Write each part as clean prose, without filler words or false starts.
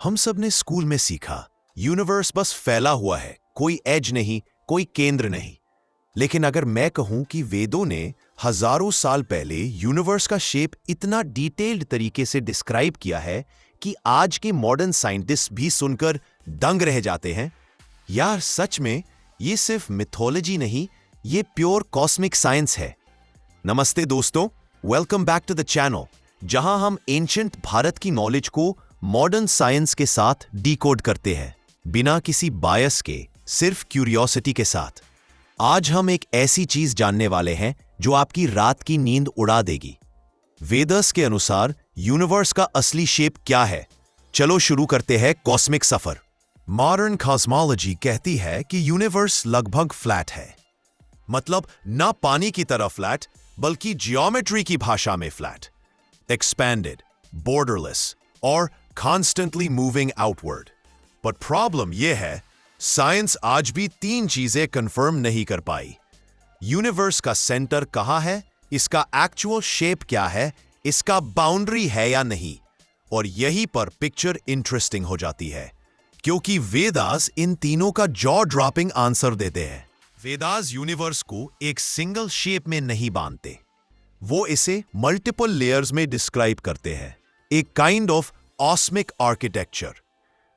हम सब ने स्कूल में सीखा यूनिवर्स बस फैला हुआ है, कोई एज नहीं, कोई केंद्र नहीं। लेकिन अगर मैं कहूं कि वेदों ने हजारों साल पहले यूनिवर्स का शेप इतना डिटेल्ड तरीके से डिस्क्राइब किया है कि आज के मॉडर्न साइंटिस्ट भी सुनकर दंग रह जाते हैं। यार सच में ये सिर्फ मिथोलॉजी नहीं, ये प्योर कॉस्मिक साइंस है। नमस्ते दोस्तों, welcome back to the channel, जहां हम एंशिएंट भारत की नॉलेज को मॉडर्न साइंस के साथ डिकोड करते हैं, बिना किसी बायस के, सिर्फ क्यूरियोसिटी के साथ। आज हम एक ऐसी चीज जानने वाले हैं जो आपकी रात की नींद उड़ा देगी। वेदस के अनुसार यूनिवर्स का असली शेप क्या है? चलो शुरू करते हैं कॉस्मिक सफर। मॉडर्न कॉस्मोलॉजी कहती है कि यूनिवर्स लगभग फ्लैट है, मतलब ना पानी की तरह फ्लैट, बल्कि जियोमेट्री की भाषा में फ्लैट, एक्सपैंडेड, बॉर्डरलेस और कॉन्स्टेंटली मूविंग आउटवर्ड। पर प्रॉब्लम यह है, साइंस आज भी तीन चीजें कंफर्म नहीं कर पाई। यूनिवर्स का सेंटर कहां है, इसका एक्चुअल शेप क्या है, इसका बाउंड्री है या नहीं। और यहीं पर पिक्चर इंटरेस्टिंग हो जाती है, क्योंकि वेदास इन तीनों का जॉ ड्रॉपिंग आंसर देते हैं। वेदास यूनिवर्स को एक सिंगल शेप में नहीं बांधते, वो इसे मल्टीपल लेयर्स में डिस्क्राइब करते हैं, एक kind of cosmic architecture.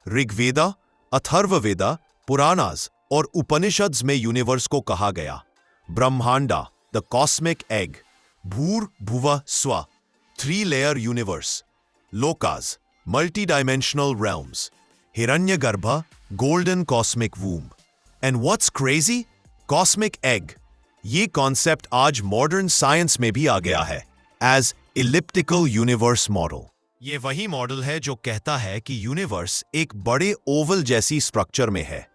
Rigveda, Atharvaveda, Puranas और उपनिषद्स में यूनिवर्स को कहा गया ब्रह्मांडा, द कॉस्मिक एग, भूर Bhuva Swa, 3 layer universe, lokas, multi dimensional realms, Hiranyagarbha, golden cosmic womb, and what's crazy, cosmic egg. ये कॉन्सेप्ट आज मॉडर्न साइंस में भी आ गया है एज इलिप्टिकल यूनिवर्स मॉडल। ये वही मॉडल है जो कहता है कि यूनिवर्स एक बड़े ओवल जैसी स्ट्रक्चर में है,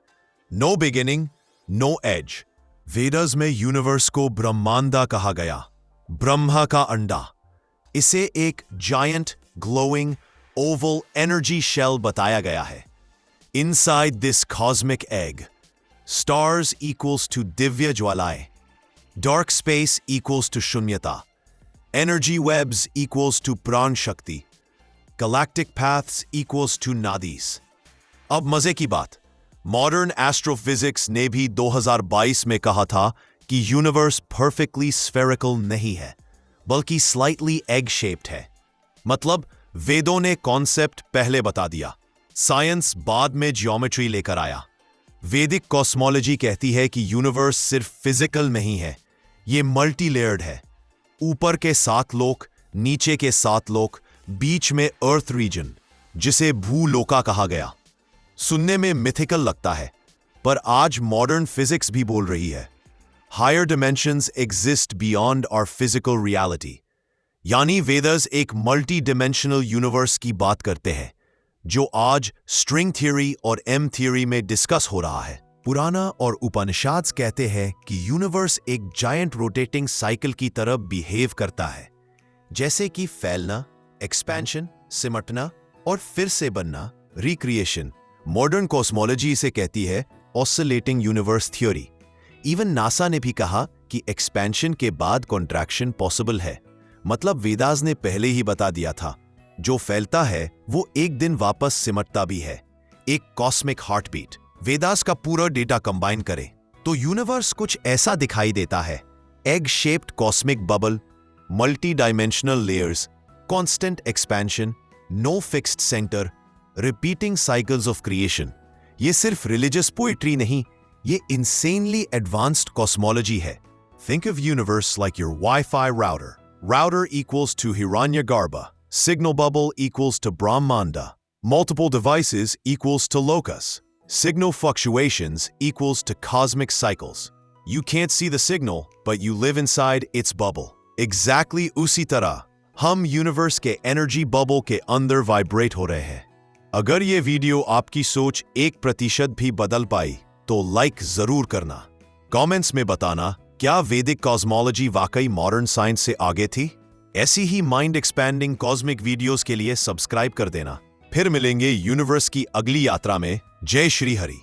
no beginning, no edge. Vedas में यूनिवर्स को ब्रह्मांडा कहा गया, ब्रह्मा का अंडा। इसे एक giant glowing oval energy shell बताया गया है। Inside this cosmic egg, stars equals to दिव्य ज्वालाएं, डार्क स्पेस इक्वल्स टू शून्यता, एनर्जी वेब्स इक्वल्स टू प्राण शक्ति, galactic paths equals to nadis। अब मजे की बात, मॉडर्न एस्ट्रोफिजिक्स ने भी 2022 में कहा था कि यूनिवर्स परफेक्टली स्फेरिकल नहीं है, बल्कि स्लाइटली एग शेप्ड है। मतलब वेदों ने कॉन्सेप्ट पहले बता दिया, साइंस बाद में जियोमेट्री लेकर आया। वैदिक कॉस्मोलॉजी कहती है कि यूनिवर्स सिर्फ फिजिकल नहीं है, ये मल्टी लेयर्ड है। ऊपर के 7 लोक, नीचे के 7 लोक, बीच में अर्थ रीजन, जिसे भूलोका कहा गया। सुनने में मिथिकल लगता है, पर आज मॉडर्न फिजिक्स भी बोल रही है higher dimensions exist beyond our physical reality. यानी वेदस एक मल्टी डिमेंशनल यूनिवर्स की बात करते हैं, जो आज स्ट्रिंग थ्योरी और एम थ्योरी में डिस्कस हो रहा है। पुराना और उपनिषद कहते हैं कि यूनिवर्स एक जायंट रोटेटिंग साइकिल की तरह बिहेव करता है, जैसे कि फैलना, एक्सपेंशन, सिमटना और फिर से बनना, रिक्रिएशन। मॉडर्न कॉस्मोलॉजी इसे कहती है oscillating universe theory. Even NASA ने भी कहा कि एक्सपेंशन के बाद कॉन्ट्रैक्शन पॉसिबल है। मतलब वेदास ने पहले ही बता दिया था, जो फैलता है वो एक दिन वापस सिमटता भी है, एक कॉस्मिक हार्टबीट। वेदास का पूरा डेटा कंबाइन करें तो यूनिवर्स कुछ ऐसा दिखाई देता है, egg shaped cosmic bubble, multi dimensional layers, constant expansion, no fixed center, repeating cycles of creation। ये सिर्फ religious poetry नहीं, ये insanely advanced cosmology है। Think of universe like your Wi-Fi router. Router equals to Hiranyagarbha. Signal bubble equals to Brahmanda. Multiple devices equals to locus. Signal fluctuations equals to cosmic cycles. You can't see the signal, but you live inside its bubble. Exactly उसी तरह हम universe के energy bubble के अंदर vibrate हो रहे हैं। अगर ये वीडियो आपकी सोच 1% भी बदल पाई तो लाइक जरूर करना। कमेंट्स में बताना, क्या वैदिक कॉस्मोलॉजी वाकई मॉडर्न साइंस से आगे थी? ऐसी ही माइंड एक्सपैंडिंग कॉस्मिक वीडियोस के लिए सब्सक्राइब कर देना। फिर मिलेंगे यूनिवर्स की अगली यात्रा में। जय श्री हरि।